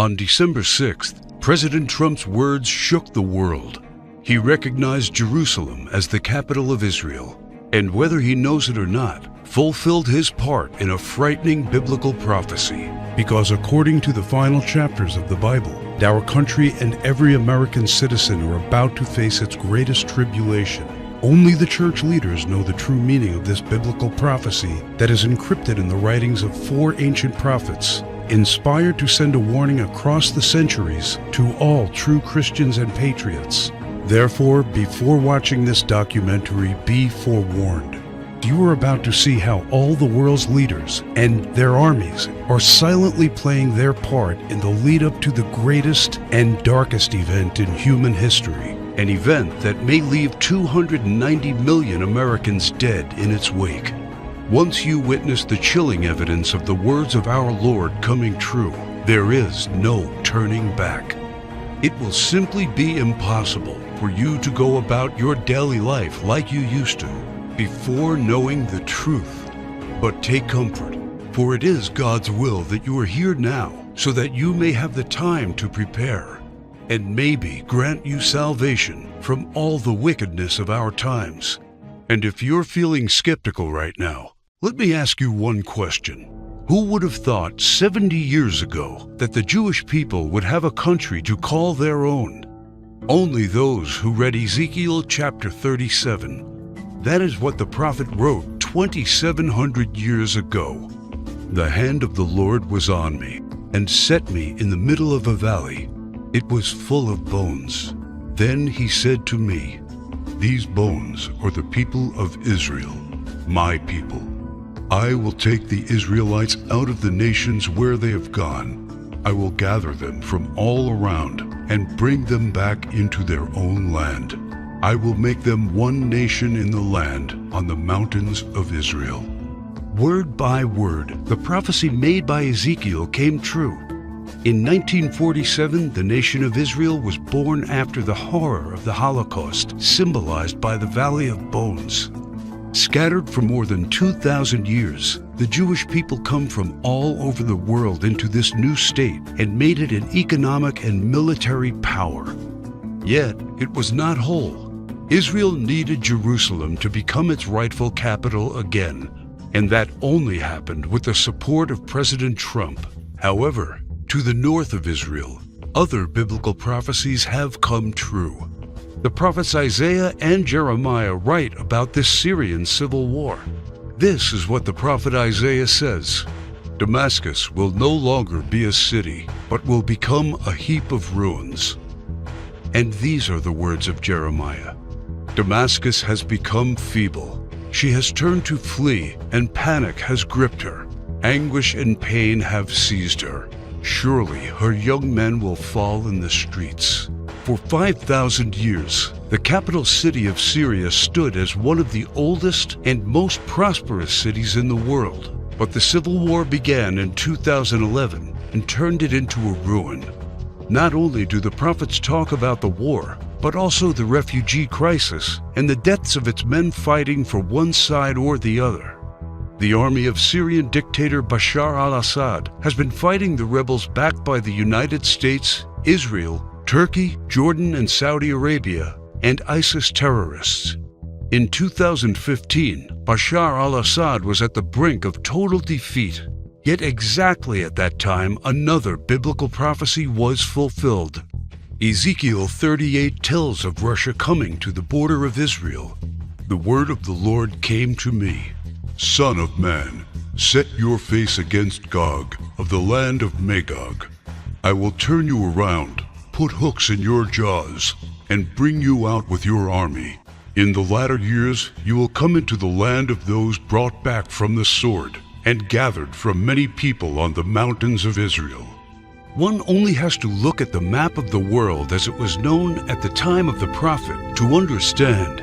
On December 6th, President Trump's words shook the world. He recognized Jerusalem as the capital of Israel, and whether he knows it or not, fulfilled his part in a frightening biblical prophecy. Because according to the final chapters of the Bible, our country and every American citizen are about to face its greatest tribulation. Only the church leaders know the true meaning of this biblical prophecy that is encrypted in the writings of 4 ancient prophets, inspired to send a warning across the centuries to all true Christians and patriots. Therefore, before watching this documentary, be forewarned. You are about to see how all the world's leaders and their armies are silently playing their part in the lead up to the greatest and darkest event in human history. An event that may leave 290 million Americans dead in its wake. Once you witness the chilling evidence of the words of our Lord coming true, there is no turning back. It will simply be impossible for you to go about your daily life like you used to before knowing the truth. But take comfort, for it is God's will that you are here now so that you may have the time to prepare and maybe grant you salvation from all the wickedness of our times. And if you're feeling skeptical right now, let me ask you one question. Who would have thought 70 years ago that the Jewish people would have a country to call their own? Only those who read Ezekiel chapter 37. That is what the prophet wrote 2,700 years ago. The hand of the Lord was on me and set me in the middle of a valley. It was full of bones. Then he said to me, "These bones are the people of Israel, my people. I will take the Israelites out of the nations where they have gone. I will gather them from all around and bring them back into their own land. I will make them one nation in the land on the mountains of Israel." Word by word, the prophecy made by Ezekiel came true. In 1947, the nation of Israel was born after the horror of the Holocaust, symbolized by the Valley of Bones. Scattered for more than 2,000 years, the Jewish people come from all over the world into this new state and made it an economic and military power. Yet, it was not whole. Israel needed Jerusalem to become its rightful capital again, and that only happened with the support of President Trump. However, to the north of Israel, other biblical prophecies have come true. The prophets Isaiah and Jeremiah write about this Syrian civil war. This is what the prophet Isaiah says: "Damascus will no longer be a city, but will become a heap of ruins." And these are the words of Jeremiah: "Damascus has become feeble. She has turned to flee, and panic has gripped her. Anguish and pain have seized her. Surely her young men will fall in the streets." For 5,000 years, the capital city of Syria stood as one of the oldest and most prosperous cities in the world. But the civil war began in 2011 and turned it into a ruin. Not only do the prophets talk about the war, but also the refugee crisis and the deaths of its men fighting for one side or the other. The army of Syrian dictator Bashar al-Assad has been fighting the rebels backed by the United States, Israel, Turkey, Jordan, and Saudi Arabia, and ISIS terrorists. In 2015, Bashar al-Assad was at the brink of total defeat. Yet exactly at that time, another biblical prophecy was fulfilled. Ezekiel 38 tells of Russia coming to the border of Israel. The word of the Lord came to me: "Son of man, set your face against Gog of the land of Magog. I will turn you around, put hooks in your jaws, and bring you out with your army. In the latter years you will come into the land of those brought back from the sword and gathered from many people on the mountains of Israel." One only has to look at the map of the world as it was known at the time of the prophet to understand.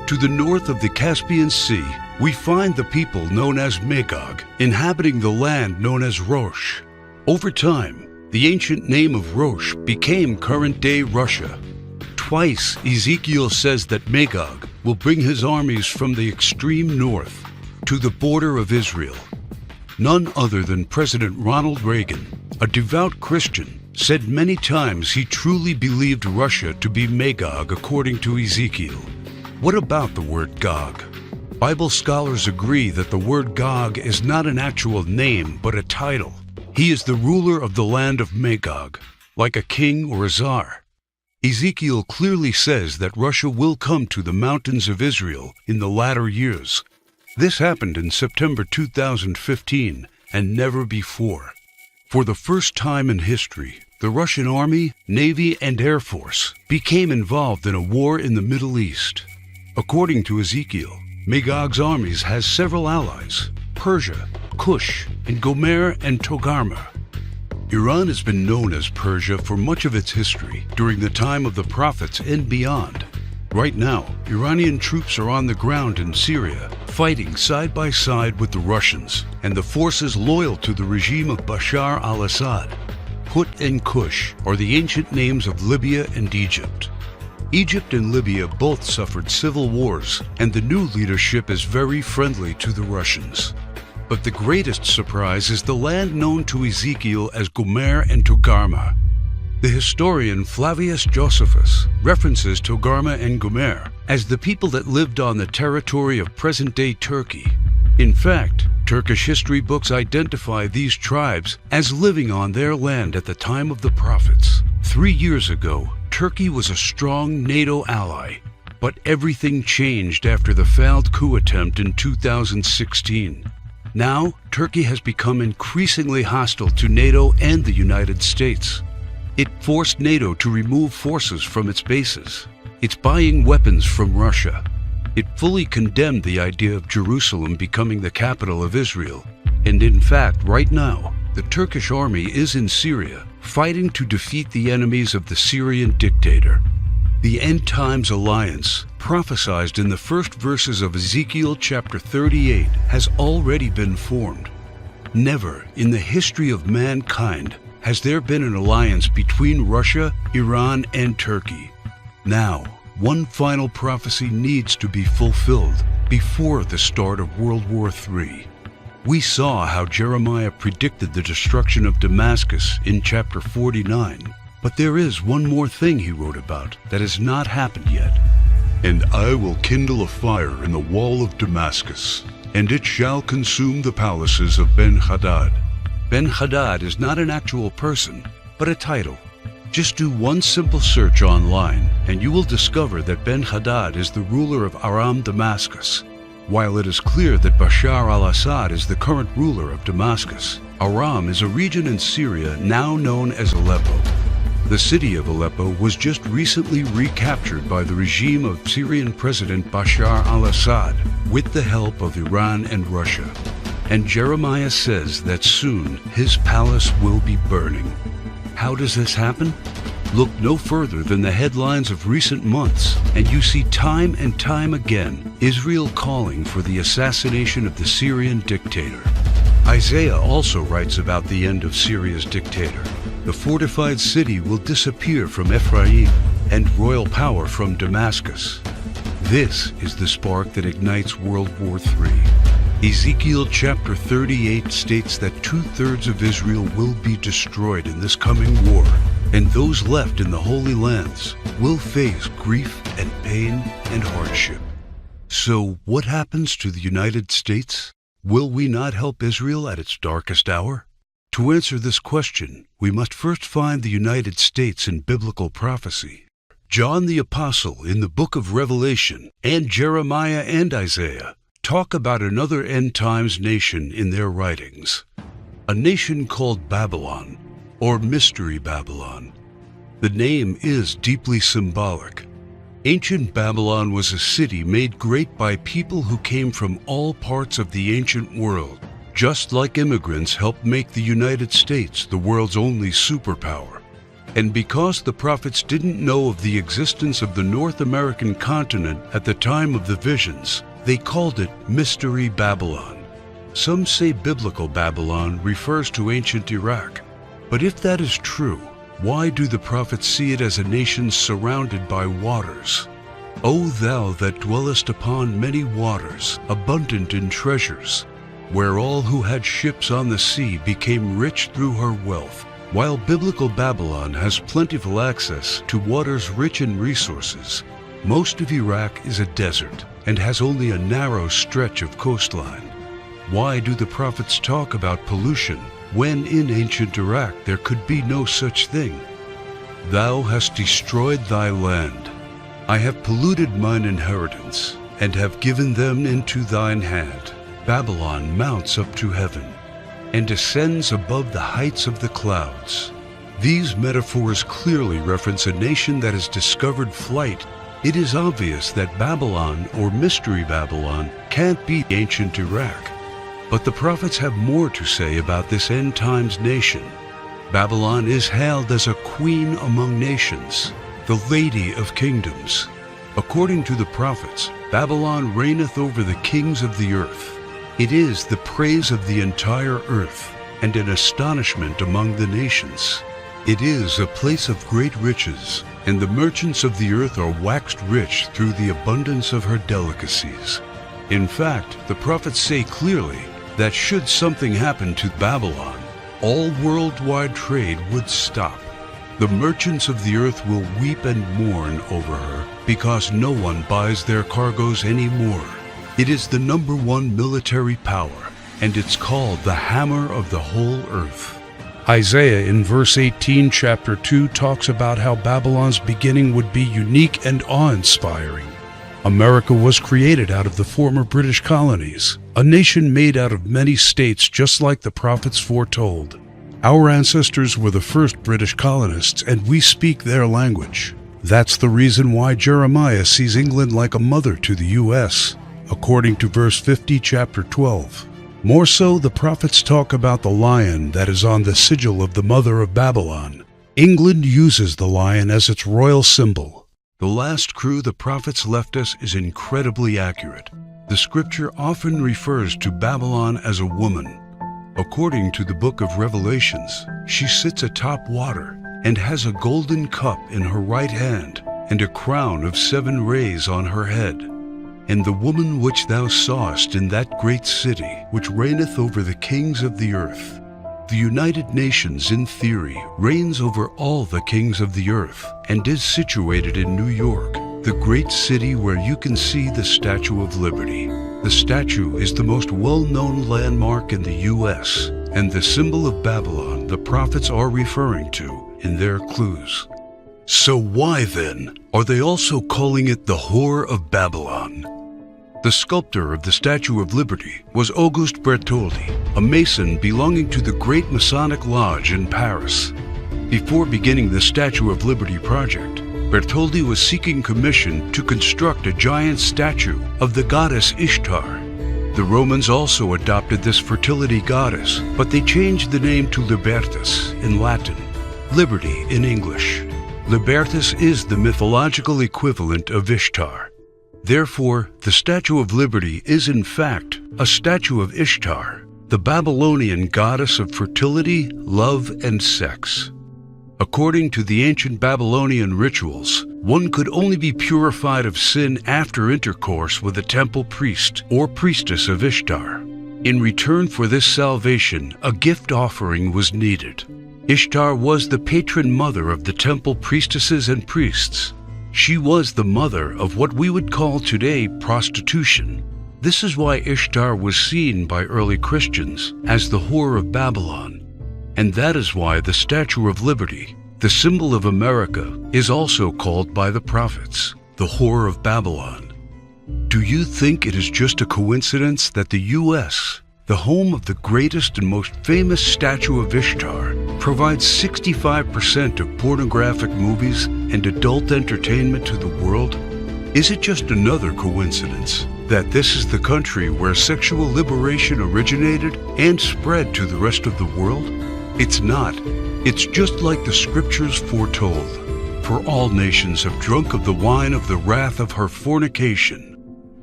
To the north of the Caspian Sea, we find the people known as Magog, inhabiting the land known as Rosh. Over time, the ancient name of Rosh became current-day Russia. Twice, Ezekiel says that Magog will bring his armies from the extreme north to the border of Israel. None other than President Ronald Reagan, a devout Christian, said many times he truly believed Russia to be Magog according to Ezekiel. What about the word Gog? Bible scholars agree that the word Gog is not an actual name but a title. He is the ruler of the land of Magog, like a king or a czar. Ezekiel clearly says that Russia will come to the mountains of Israel in the latter years. This happened in September 2015 and never before. For the first time in history, the Russian Army, Navy, and Air Force became involved in a war in the Middle East. According to Ezekiel, Magog's armies has several allies: Persia, Cush, and Gomer and Togarmah. Iran has been known as Persia for much of its history during the time of the prophets and beyond. Right now, Iranian troops are on the ground in Syria, fighting side by side with the Russians and the forces loyal to the regime of Bashar al-Assad. Put and Cush are the ancient names of Libya and Egypt. Egypt and Libya both suffered civil wars, and the new leadership is very friendly to the Russians. But the greatest surprise is the land known to Ezekiel as Gomer and Togarmah. The historian Flavius Josephus references Togarmah and Gomer as the people that lived on the territory of present-day Turkey. In fact, Turkish history books identify these tribes as living on their land at the time of the prophets. 3 years ago, Turkey was a strong NATO ally, but everything changed after the failed coup attempt in 2016. Now, Turkey has become increasingly hostile to NATO and the United States. It forced NATO to remove forces from its bases. It's buying weapons from Russia. It fully condemned the idea of Jerusalem becoming the capital of Israel. And in fact, right now, the Turkish army is in Syria, fighting to defeat the enemies of the Syrian dictator. The End Times Alliance, prophesied in the first verses of Ezekiel chapter 38, has already been formed. Never in the history of mankind has there been an alliance between Russia, Iran, and Turkey. Now, one final prophecy needs to be fulfilled before the start of World War III. We saw how Jeremiah predicted the destruction of Damascus in chapter 49, but there is one more thing he wrote about that has not happened yet. And I will kindle a fire in the wall of Damascus, and it shall consume the palaces of Ben-Hadad. Ben-Hadad is not an actual person, but a title. Just do one simple search online, and you will discover that Ben-Hadad is the ruler of Aram Damascus. While it is clear that Bashar al-Assad is the current ruler of Damascus, Aram is a region in Syria now known as Aleppo. The city of Aleppo was just recently recaptured by the regime of Syrian President Bashar al-Assad with the help of Iran and Russia. And Jeremiah says that soon his palace will be burning. How does this happen? Look no further than the headlines of recent months, and you see time and time again Israel calling for the assassination of the Syrian dictator. Isaiah also writes about the end of Syria's dictator. The fortified city will disappear from Ephraim and royal power from Damascus. This is the spark that ignites World War III. Ezekiel chapter 38 states that 2/3 of Israel will be destroyed in this coming war, and those left in the Holy Lands will face grief and pain and hardship. So what happens to the United States? Will we not help Israel at its darkest hour? To answer this question, we must first find the United States in biblical prophecy. John the Apostle in the book of Revelation and Jeremiah and Isaiah talk about another end times nation in their writings, a nation called Babylon, or Mystery Babylon. The name is deeply symbolic. Ancient Babylon was a city made great by people who came from all parts of the ancient world, just like immigrants helped make the United States the world's only superpower. And because the prophets didn't know of the existence of the North American continent at the time of the visions, they called it Mystery Babylon. Some say biblical Babylon refers to ancient Iraq. But if that is true, why do the prophets see it as a nation surrounded by waters? O thou that dwellest upon many waters, abundant in treasures, where all who had ships on the sea became rich through her wealth, While biblical Babylon has plentiful access to waters rich in resources, most of Iraq is a desert and has only a narrow stretch of coastline. Why do the prophets talk about pollution when in ancient Iraq there could be no such thing? Thou hast destroyed thy land. I have polluted mine inheritance, and have given them into thine hand. Babylon mounts up to heaven, and descends above the heights of the clouds. These metaphors clearly reference a nation that has discovered flight. It is obvious that Babylon, or Mystery Babylon, can't be ancient Iraq. But the prophets have more to say about this end times nation. Babylon is hailed as a queen among nations, the lady of kingdoms. According to the prophets, Babylon reigneth over the kings of the earth. It is the praise of the entire earth, and an astonishment among the nations. It is a place of great riches, and the merchants of the earth are waxed rich through the abundance of her delicacies. In fact, the prophets say clearly that should something happen to Babylon, all worldwide trade would stop. The merchants of the earth will weep and mourn over her, because no one buys their cargoes anymore. It is the #1 military power, and it's called the hammer of the whole earth. Isaiah in verse 18, chapter 2, talks about how Babylon's beginning would be unique and awe-inspiring. America was created out of the former British colonies, a nation made out of many states just like the prophets foretold. Our ancestors were the first British colonists, and we speak their language. That's the reason why Jeremiah sees England like a mother to the U.S., according to verse 50, chapter 12. More so, the prophets talk about the lion that is on the sigil of the mother of Babylon. England uses the lion as its royal symbol. The last crew the prophets left us is incredibly accurate. The scripture often refers to Babylon as a woman. According to the book of Revelations, she sits atop water and has a golden cup in her right hand and a crown of 7 rays on her head. And the woman which thou sawest in that great city, which reigneth over the kings of the earth. The United Nations, in theory, reigns over all the kings of the earth and is situated in New York, the great city where you can see the Statue of Liberty. The statue is the most well-known landmark in the U.S. and the symbol of Babylon the prophets are referring to in their clues. So why then are they also calling it the Whore of Babylon? The sculptor of the Statue of Liberty was Auguste Bertoldi, a Mason belonging to the Great Masonic Lodge in Paris. Before beginning the Statue of Liberty project, Bertoldi was seeking commission to construct a giant statue of the goddess Ishtar. The Romans also adopted this fertility goddess, but they changed the name to Libertas in Latin, liberty in English. Libertas is the mythological equivalent of Ishtar. Therefore, the Statue of Liberty is in fact a statue of Ishtar, the Babylonian goddess of fertility, love, and sex. According to the ancient Babylonian rituals, one could only be purified of sin after intercourse with a temple priest or priestess of Ishtar. In return for this salvation, a gift offering was needed. Ishtar was the patron mother of the temple priestesses and priests. She was the mother of what we would call today prostitution. This is why Ishtar was seen by early Christians as the Whore of Babylon. And that is why the Statue of Liberty, the symbol of America, is also called by the prophets the Whore of Babylon. Do you think it is just a coincidence that the U.S., the home of the greatest and most famous statue of Ishtar, provides 65% of pornographic movies and adult entertainment to the world? Is it just another coincidence that this is the country where sexual liberation originated and spread to the rest of the world? It's not. It's just like the scriptures foretold. For all nations have drunk of the wine of the wrath of her fornication.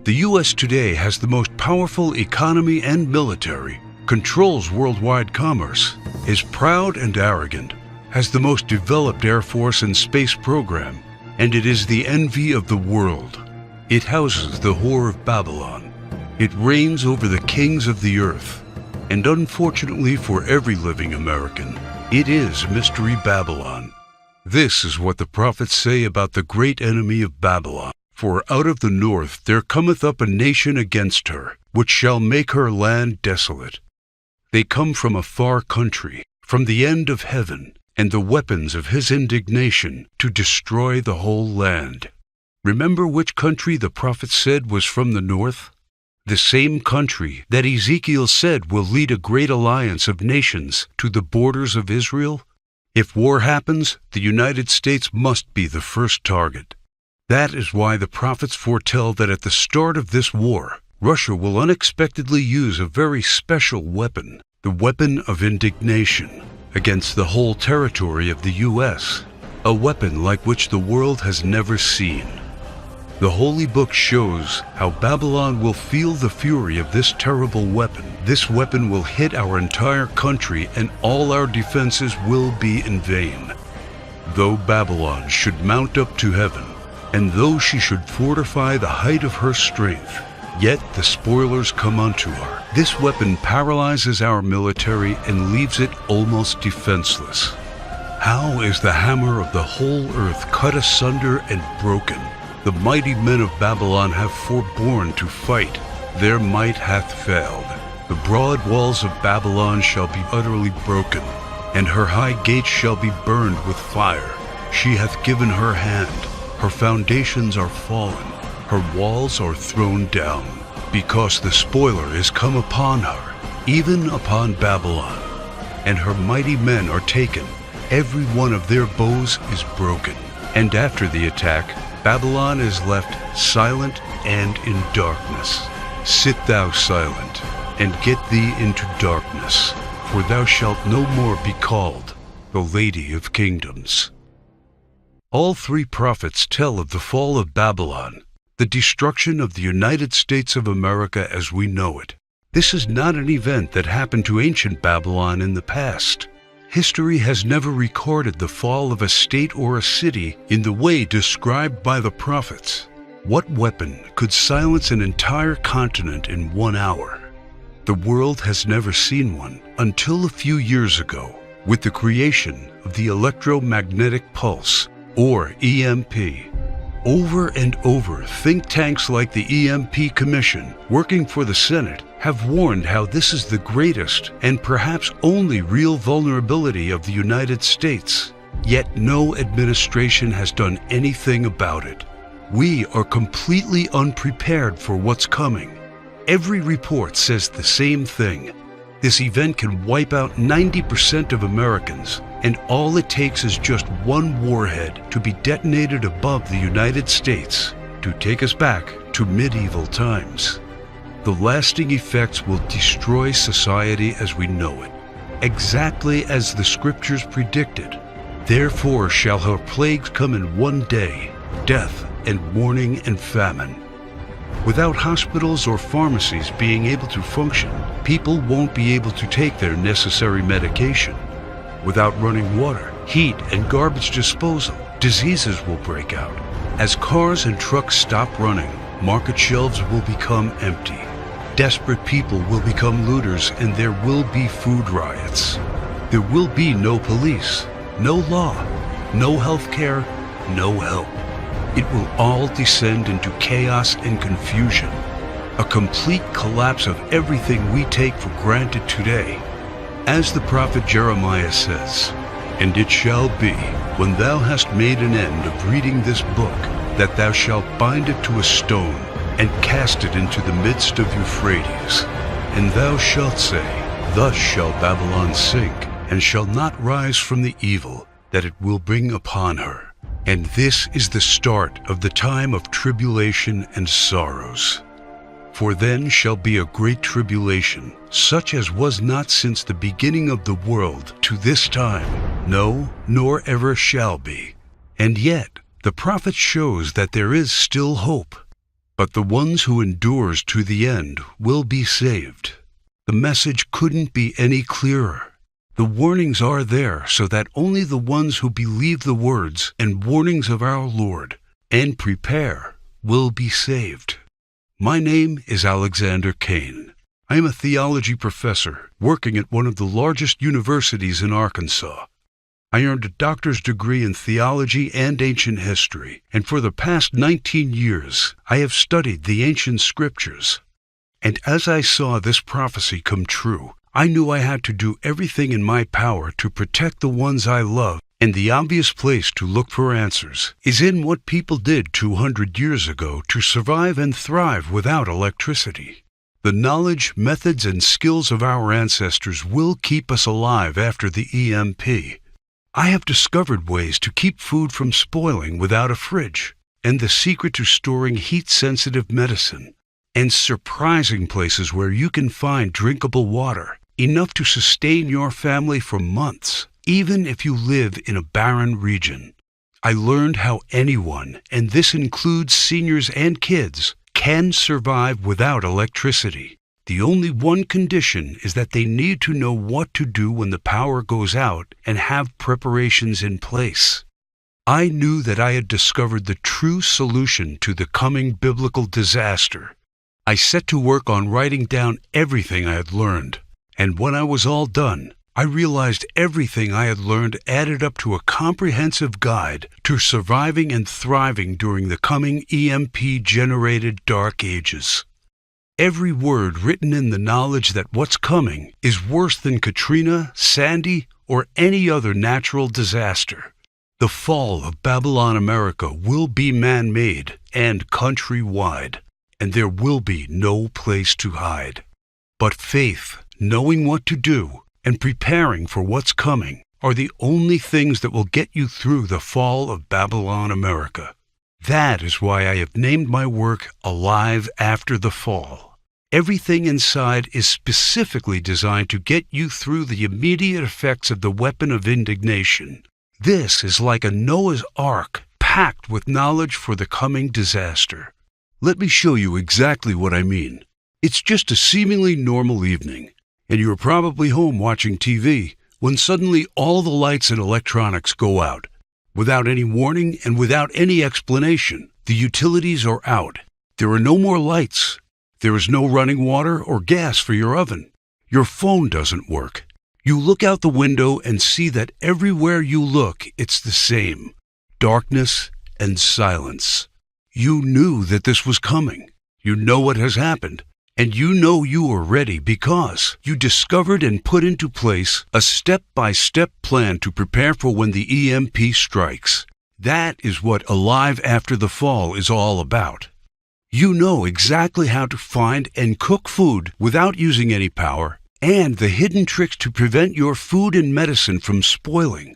The U.S. today has the most powerful economy and military, controls worldwide commerce, is proud and arrogant, has the most developed Air Force and space program, and it is the envy of the world. It houses the Whore of Babylon. It reigns over the kings of the earth. And unfortunately for every living American, It is Mystery Babylon. This is what the prophets say about the great enemy of Babylon. For out of the north there cometh up a nation against her, which shall make her land desolate. They come from a far country, from the end of heaven, and the weapons of his indignation to destroy the whole land. Remember which country the prophet said was from the north? The same country that Ezekiel said will lead a great alliance of nations to the borders of Israel? If war happens, the United States must be the first target. That is why the prophets foretell that at the start of this war, Russia will unexpectedly use a very special weapon, the weapon of indignation, against the whole territory of the U.S., a weapon like which the world has never seen. The Holy Book shows how Babylon will feel the fury of this terrible weapon. This weapon will hit our entire country, and all our defenses will be in vain. Though Babylon should mount up to heaven, and though she should fortify the height of her strength, yet the spoilers come unto her. This weapon paralyzes our military and leaves it almost defenseless. How is the hammer of the whole earth cut asunder and broken? The mighty men of Babylon have forborne to fight. Their might hath failed. The broad walls of Babylon shall be utterly broken, and her high gates shall be burned with fire. She hath given her hand. Her foundations are fallen. Her walls are thrown down, because the spoiler is come upon her, even upon Babylon. And her mighty men are taken. Every one of their bows is broken. And after the attack, Babylon is left silent and in darkness. Sit thou silent, and get thee into darkness, for thou shalt no more be called the Lady of Kingdoms. All three prophets tell of the fall of Babylon, the destruction of the United States of America as we know it. This is not an event that happened to ancient Babylon in the past. History has never recorded the fall of a state or a city in the way described by the prophets. What weapon could silence an entire continent in 1 hour? The world has never seen one until a few years ago, with the creation of the electromagnetic pulse, or EMP. Over and over, think tanks like the EMP Commission, working for the Senate, have warned how this is the greatest and perhaps only real vulnerability of the United States. Yet no administration has done anything about it. We are completely unprepared for what's coming. Every report says the same thing. This event can wipe out 90% of Americans, and all it takes is just one warhead to be detonated above the United States to take us back to medieval times. The lasting effects will destroy society as we know it, exactly as the scriptures predicted. Therefore shall her plagues come in one day, death and mourning and famine. Without hospitals or pharmacies being able to function, people won't be able to take their necessary medication. Without running water, heat, and garbage disposal, diseases will break out. As cars and trucks stop running, market shelves will become empty. Desperate people will become looters, and there will be food riots. There will be no police, no law, no health care, no help. It will all descend into chaos and confusion, a complete collapse of everything we take for granted today. As the prophet Jeremiah says, "And it shall be, when thou hast made an end of reading this book, that thou shalt bind it to a stone, and cast it into the midst of Euphrates. And thou shalt say, Thus shall Babylon sink, and shall not rise from the evil that it will bring upon her. And this is the start of the time of tribulation and sorrows. For then shall be a great tribulation, such as was not since the beginning of the world to this time, no, nor ever shall be." And yet, the prophet shows that there is still hope. But the ones who endures to the end will be saved. The message couldn't be any clearer. The warnings are there so that only the ones who believe the words and warnings of our Lord and prepare will be saved. My name is Alexander Kane. I am a theology professor working at one of the largest universities in Arkansas. I earned a doctor's degree in theology and ancient history, and for the past 19 years, I have studied the ancient scriptures. And as I saw this prophecy come true, I knew I had to do everything in my power to protect the ones I love, and the obvious place to look for answers is in what people did 200 years ago to survive and thrive without electricity. The knowledge, methods, and skills of our ancestors will keep us alive after the EMP. I have discovered ways to keep food from spoiling without a fridge, and the secret to storing heat-sensitive medicine, and surprising places where you can find drinkable water, enough to sustain your family for months, even if you live in a barren region. I learned how anyone, and this includes seniors and kids, can survive without electricity. The only one condition is that they need to know what to do when the power goes out and have preparations in place. I knew that I had discovered the true solution to the coming biblical disaster. I set to work on writing down everything I had learned, and when I was all done, I realized everything I had learned added up to a comprehensive guide to surviving and thriving during the coming EMP-generated dark ages. Every word written in the knowledge that what's coming is worse than Katrina, Sandy, or any other natural disaster. The fall of Babylon America will be man-made and countrywide, and there will be no place to hide. But faith, knowing what to do, and preparing for what's coming are the only things that will get you through the fall of Babylon America. That is why I have named my work Alive After the Fall. Everything inside is specifically designed to get you through the immediate effects of the weapon of indignation. This is like a Noah's Ark packed with knowledge for the coming disaster. Let me show you exactly what I mean. It's just a seemingly normal evening, and you're probably home watching TV when suddenly all the lights and electronics go out. Without any warning and without any explanation, the utilities are out. There are no more lights. There is no running water or gas for your oven. Your phone doesn't work. You look out the window and see that everywhere you look, it's the same. Darkness and silence. You knew that this was coming. You know what has happened. And you know you are ready because you discovered and put into place a step-by-step plan to prepare for when the EMP strikes. That is what Alive After the Fall is all about. You know exactly how to find and cook food without using any power, and the hidden tricks to prevent your food and medicine from spoiling.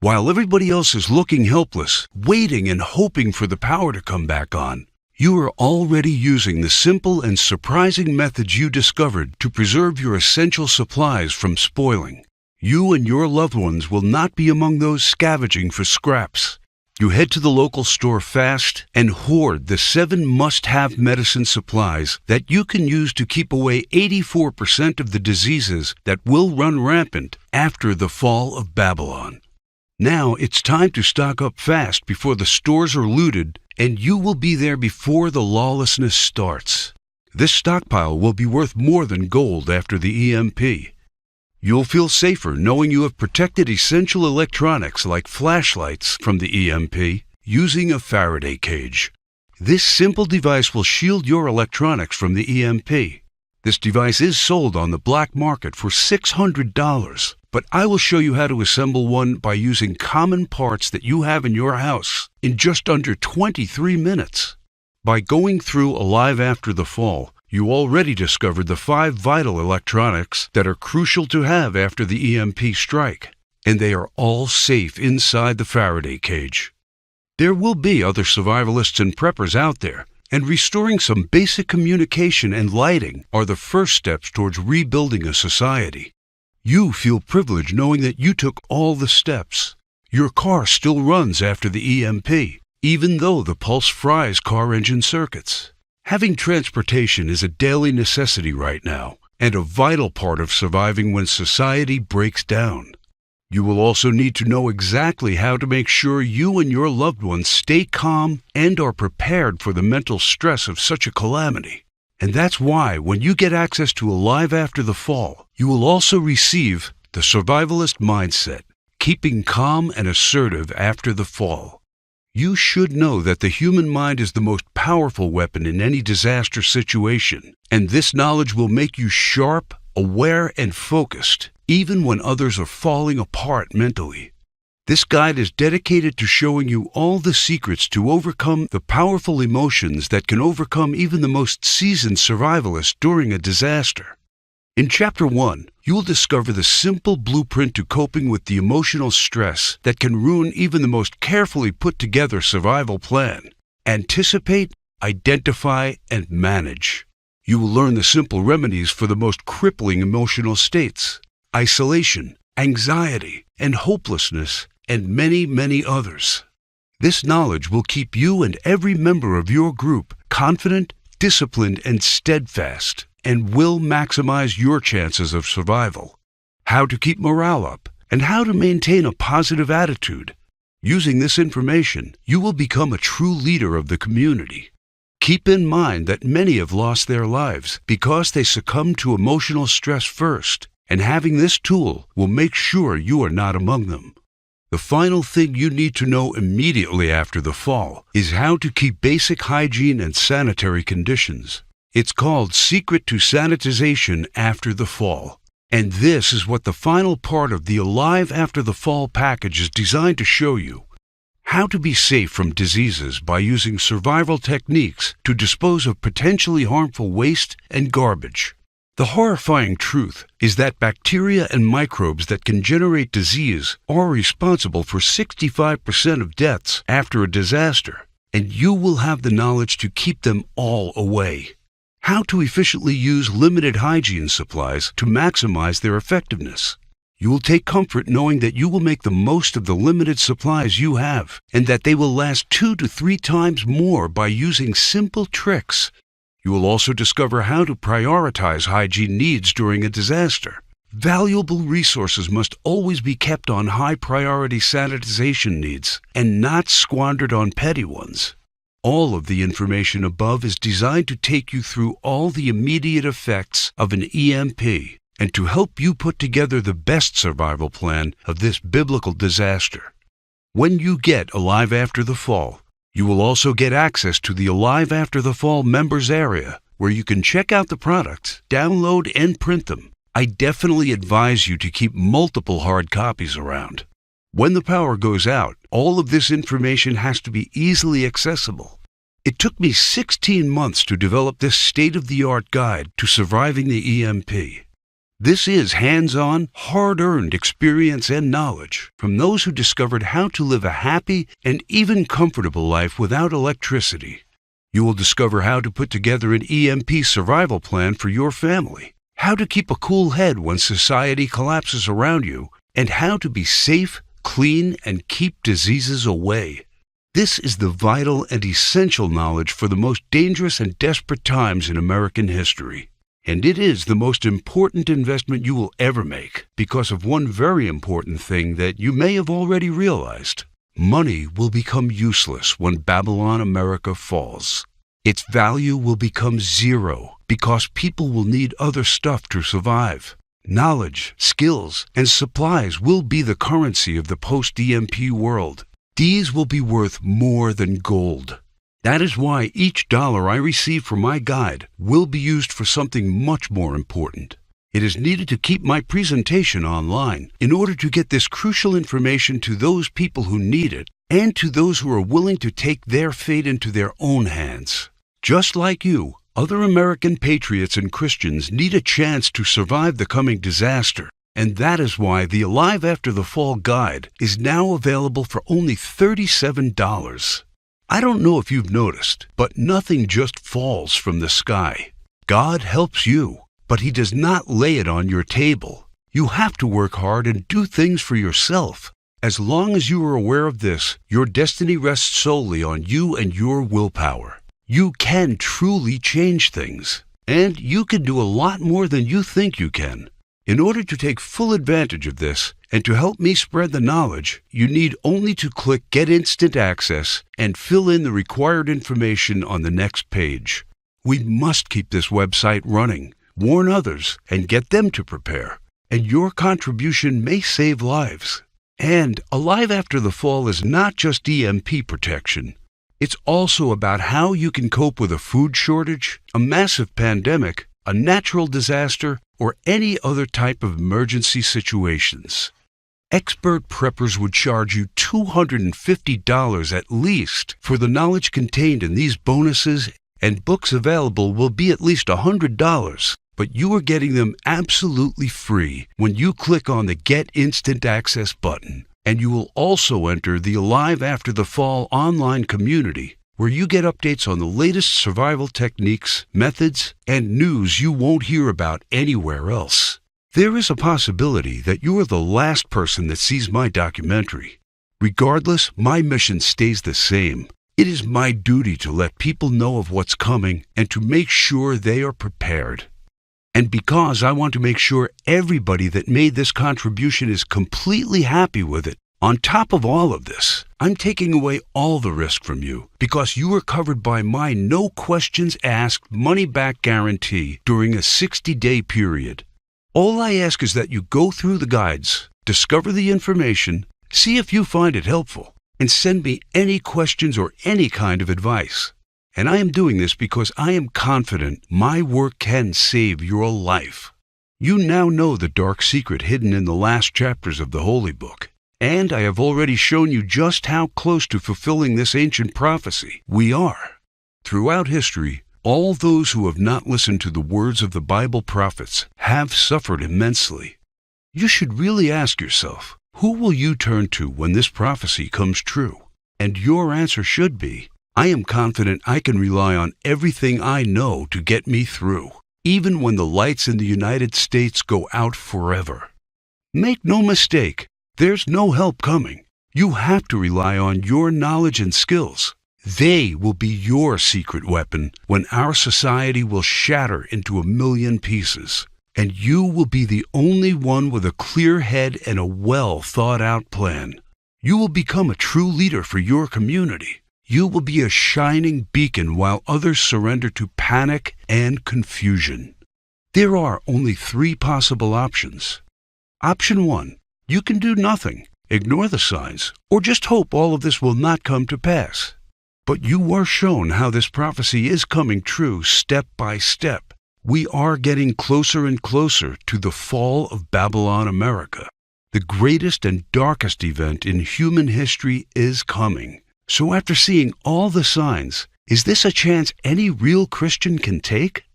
While everybody else is looking helpless, waiting and hoping for the power to come back on, you are already using the simple and surprising methods you discovered to preserve your essential supplies from spoiling. You and your loved ones will not be among those scavenging for scraps. You head to the local store fast and hoard the 7 must-have medicine supplies that you can use to keep away 84% of the diseases that will run rampant after the fall of Babylon. Now it's time to stock up fast before the stores are looted, and you will be there before the lawlessness starts. This stockpile will be worth more than gold after the EMP. You'll feel safer knowing you have protected essential electronics like flashlights from the EMP using a Faraday cage. This simple device will shield your electronics from the EMP. This device is sold on the black market for $600, but I will show you how to assemble one by using common parts that you have in your house in just under 23 minutes. By going through Alive After the Fall, you already discovered the 5 vital electronics that are crucial to have after the EMP strike, and they are all safe inside the Faraday cage. There will be other survivalists and preppers out there, and restoring some basic communication and lighting are the first steps towards rebuilding a society. You feel privileged knowing that you took all the steps. Your car still runs after the EMP, even though the pulse fries car engine circuits. Having transportation is a daily necessity right now, and a vital part of surviving when society breaks down. You will also need to know exactly how to make sure you and your loved ones stay calm and are prepared for the mental stress of such a calamity. And that's why when you get access to Alive After the Fall, you will also receive the survivalist mindset, keeping calm and assertive after the fall. You should know that the human mind is the most powerful weapon in any disaster situation, and this knowledge will make you sharp, aware, and focused, even when others are falling apart mentally. This guide is dedicated to showing you all the secrets to overcome the powerful emotions that can overcome even the most seasoned survivalists during a disaster. In Chapter 1, you will discover the simple blueprint to coping with the emotional stress that can ruin even the most carefully put together survival plan. Anticipate, identify, and manage. You will learn the simple remedies for the most crippling emotional states: isolation, anxiety, and hopelessness, and many, many others. This knowledge will keep you and every member of your group confident, disciplined, and steadfast, and will maximize your chances of survival. How to keep morale up, and how to maintain a positive attitude. Using this information, you will become a true leader of the community. Keep in mind that many have lost their lives because they succumbed to emotional stress first, and having this tool will make sure you are not among them. The final thing you need to know immediately after the fall is how to keep basic hygiene and sanitary conditions. It's called Secret to Sanitization After the Fall. And this is what the final part of the Alive After the Fall package is designed to show you. How to be safe from diseases by using survival techniques to dispose of potentially harmful waste and garbage. The horrifying truth is that bacteria and microbes that can generate disease are responsible for 65% of deaths after a disaster, and you will have the knowledge to keep them all away. How to efficiently use limited hygiene supplies to maximize their effectiveness. You will take comfort knowing that you will make the most of the limited supplies you have, and that they will last 2 to 3 times more by using simple tricks. You will also discover how to prioritize hygiene needs during a disaster. Valuable resources must always be kept on high-priority sanitization needs and not squandered on petty ones. All of the information above is designed to take you through all the immediate effects of an EMP and to help you put together the best survival plan of this biblical disaster. When you get Alive After the Fall, you will also get access to the Alive After the Fall members area, where you can check out the products, download, and print them. I definitely advise you to keep multiple hard copies around. When the power goes out, all of this information has to be easily accessible. It took me 16 months to develop this state-of-the-art guide to surviving the EMP. This is hands-on, hard-earned experience and knowledge from those who discovered how to live a happy and even comfortable life without electricity. You will discover how to put together an EMP survival plan for your family, how to keep a cool head when society collapses around you, and how to be safe, clean, and keep diseases away. This is the vital and essential knowledge for the most dangerous and desperate times in American history. And it is the most important investment you will ever make because of one very important thing that you may have already realized. Money will become useless when Babylon America falls. Its value will become zero because people will need other stuff to survive. Knowledge, skills, and supplies will be the currency of the post-EMP world. These will be worth more than gold. That is why each dollar I receive for my guide will be used for something much more important. It is needed to keep my presentation online in order to get this crucial information to those people who need it and to those who are willing to take their fate into their own hands. Just like you, other American patriots and Christians need a chance to survive the coming disaster, and that is why the Alive After the Fall guide is now available for only $37. I don't know if you've noticed, but nothing just falls from the sky. God helps you, but He does not lay it on your table. You have to work hard and do things for yourself. As long as you are aware of this, your destiny rests solely on you and your willpower. You can truly change things, and you can do a lot more than you think you can. In order to take full advantage of this, and to help me spread the knowledge, you need only to click Get Instant Access and fill in the required information on the next page. We must keep this website running, warn others, and get them to prepare. And your contribution may save lives. And Alive After the Fall is not just EMP protection. It's also about how you can cope with a food shortage, a massive pandemic, a natural disaster, or any other type of emergency situations. Expert preppers would charge you $250 at least for the knowledge contained in these bonuses, and books available will be at least $100, but you are getting them absolutely free when you click on the Get Instant Access button. And you will also enter the Alive After the Fall online community, where you get updates on the latest survival techniques, methods, and news you won't hear about anywhere else. There is a possibility that you are the last person that sees my documentary. Regardless, my mission stays the same. It is my duty to let people know of what's coming and to make sure they are prepared. And because I want to make sure everybody that made this contribution is completely happy with it, on top of all of this, I'm taking away all the risk from you because you are covered by my no questions asked money-back guarantee during a 60-day period. All I ask is that you go through the guides, discover the information, see if you find it helpful, and send me any questions or any kind of advice. And I am doing this because I am confident my work can save your life. You now know the dark secret hidden in the last chapters of the Holy Book, and I have already shown you just how close to fulfilling this ancient prophecy we are. Throughout history, all those who have not listened to the words of the Bible prophets have suffered immensely. You should really ask yourself, who will you turn to when this prophecy comes true? And your answer should be, I am confident I can rely on everything I know to get me through, even when the lights in the United States go out forever. Make no mistake, there's no help coming. You have to rely on your knowledge and skills. They will be your secret weapon when our society will shatter into a million pieces, and you will be the only one with a clear head and a well-thought-out plan. You will become a true leader for your community. You will be a shining beacon while others surrender to panic and confusion. There are only 3 possible options. Option 1, you can do nothing, ignore the signs, or just hope all of this will not come to pass. But you were shown how this prophecy is coming true step by step. We are getting closer and closer to the fall of Babylon, America. The greatest and darkest event in human history is coming. So after seeing all the signs, is this a chance any real Christian can take?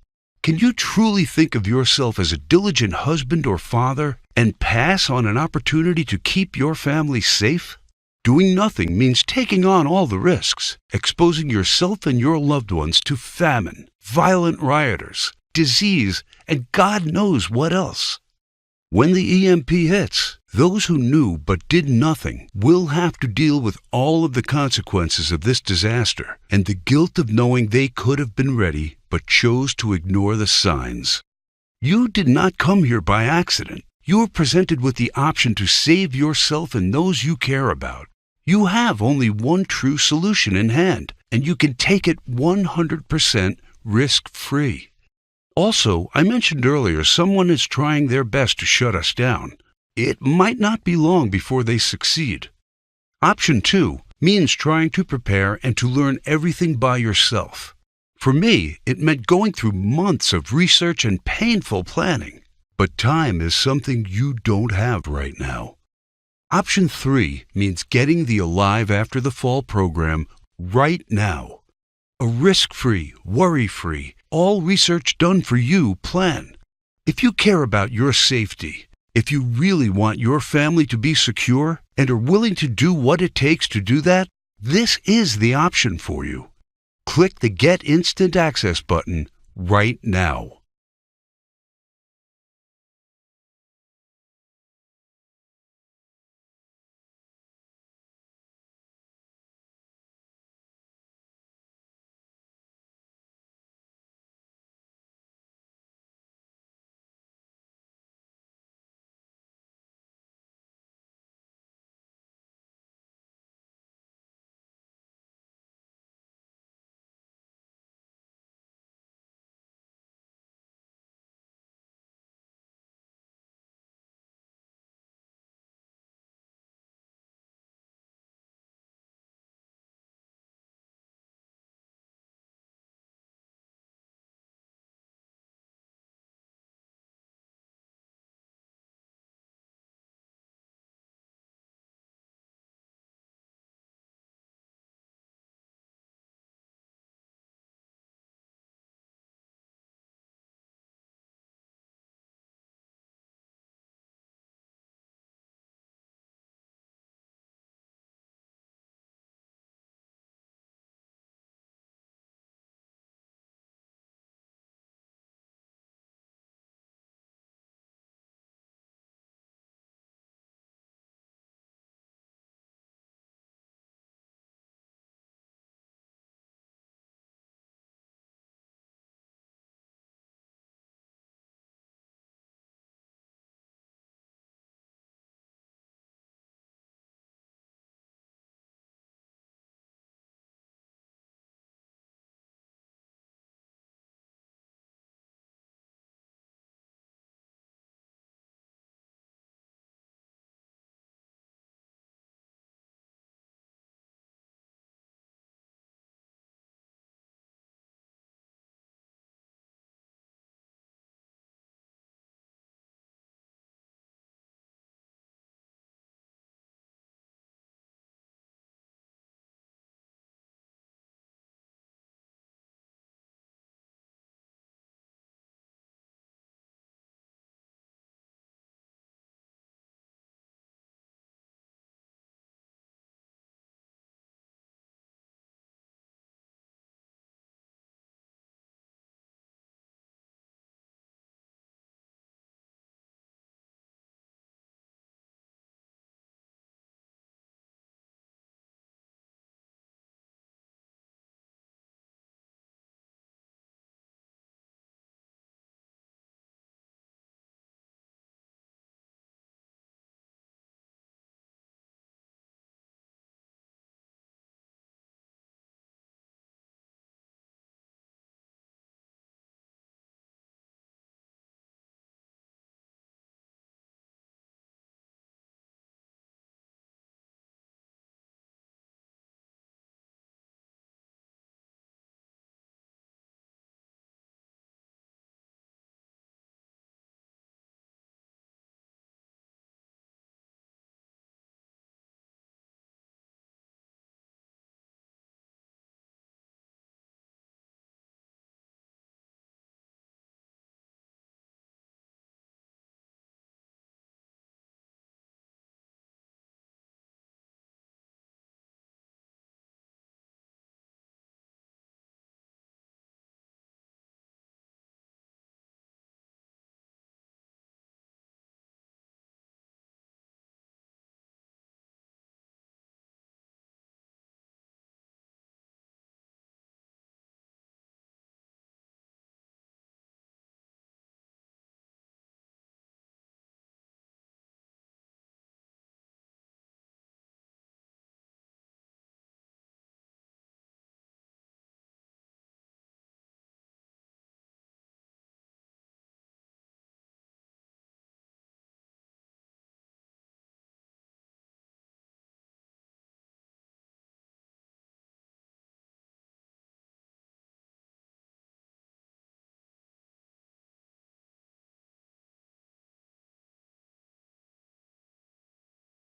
Can you truly think of yourself as a diligent husband or father and pass on an opportunity to keep your family safe? Doing nothing means taking on all the risks, exposing yourself and your loved ones to famine, violent rioters, disease, and God knows what else. When the EMP hits, those who knew but did nothing will have to deal with all of the consequences of this disaster and the guilt of knowing they could have been ready but chose to ignore the signs. You did not come here by accident. You were presented with the option to save yourself and those you care about. You have only one true solution in hand, and you can take it 100% risk-free. Also, I mentioned earlier someone is trying their best to shut us down. It might not be long before they succeed. Option 2 means trying to prepare and to learn everything by yourself. For me, it meant going through months of research and painful planning. But time is something you don't have right now. Option 3 means getting the Alive After the Fall program right now. A risk-free, worry-free, all research done for you plan. If you care about your safety, if you really want your family to be secure and are willing to do what it takes to do that, this is the option for you. Click the Get Instant Access button right now.